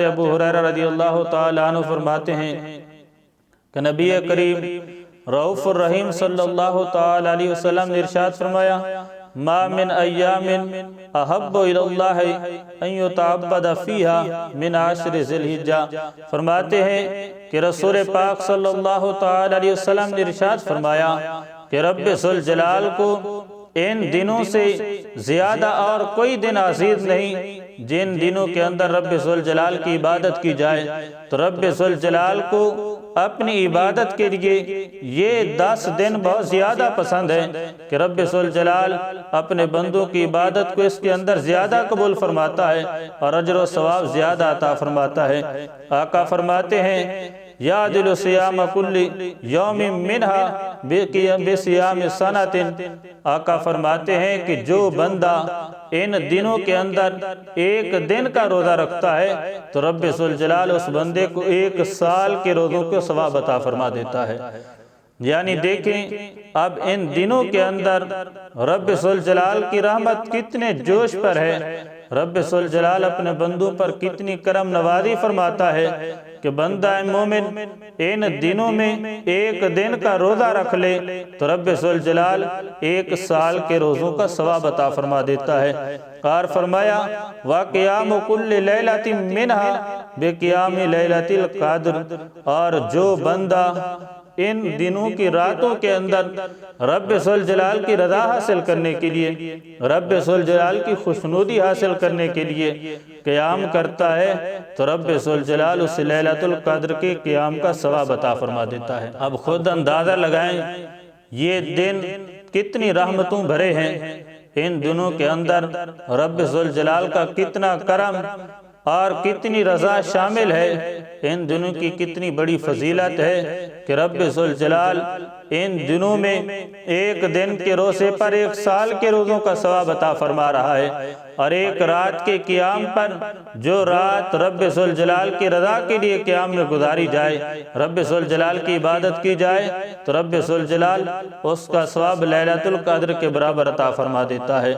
ابو ہریرہ رضی اللہ تعالی عنہ فرماتے ہیں کہ نبی کریم رؤوف الرحیم صلی اللہ تعالی علیہ وسلم نے ارشاد فرمایا ما من ایام احب الی اللہ ان یتعبد فیہا من عشر ذی الحجہ۔ فرماتے ہیں کہ رسول پاک صلی اللہ تعالی علیہ وسلم نے ارشاد فرمایا کہ رب ذوالجلال کو ان دنوں سے زیادہ اور کوئی دن عزیز نہیں جن دنوں کے اندر رب ذوالجلال کی عبادت کی جائے۔ تو رب ذوالجلال کو اپنی عبادت کے لیے یہ 10 دن بہت زیادہ پسند ہے کہ رب ذوالجلال اپنے بندوں کی عبادت کو اس کے اندر زیادہ قبول فرماتا ہے اور اجر و ثواب زیادہ عطا فرماتا ہے۔ آقا فرماتے ہیں یعدل صیام کل یوم منہا بصیام سنۃ۔ آقا فرماتے ہیں کہ جو بندہ ان دنوں کے اندر ایک دن کا روزہ رکھتا ہے تو رب ذوالجلال اس بندے کو 1 سال کے روزوں کو ثواب عطا فرما دیتا ہے۔ یعنی دیکھیں اب ان دنوں کے اندر رب ذوالجلال کی رحمت کتنے جوش پر ہے، رب ذوالجلال اپنے بندوں پر کتنی کرم نوازی فرماتا ہے کہ بندہ مومن ان دنوں میں 1 دن کا روزہ رکھ لے تو رب ذوالجلال 1 سال کے روزوں کا ثواب عطا فرما دیتا ہے۔ اور فرمایا وَقِيَامُ كُلِّ لَيْلَةٍ مِّنْهَا بِقِيَامِ لَيْلَةِ الْقَدْرِ۔ اور جو بندہ ان دنوں کی راتوں کے اندر رب ذوالجلال کی رضا حاصل کرنے کے لیے، رب ذوالجلال کی خوشنودی حاصل کرنے کے لیے قیام کرتا ہے تو رب ذوالجلال اس لیلۃ القدر کے قیام کا ثواب عطا فرما دیتا ہے۔ اب خود اندازہ لگائیں یہ دن کتنی رحمتوں بھرے ہیں، ان دنوں کے اندر رب ذوالجلال کا کتنا کرم اور کتنی رضا شامل ہے، ان دنوں کی کتنی بڑی فضیلت ہے کہ رب ذوالجلال ان دنوں میں 1 دن کے روزے پر 1 سال کے روزوں کا ثواب عطا فرما رہا ہے۔ اور 1 رات کے قیام پر، جو رات رب ذوالجلال کی رضا کے لیے قیام میں گزاری جائے، رب ذوالجلال کی عبادت کی جائے تو رب ذوالجلال اس کا ثواب لیلۃ القدر کے برابر عطا فرما دیتا ہے۔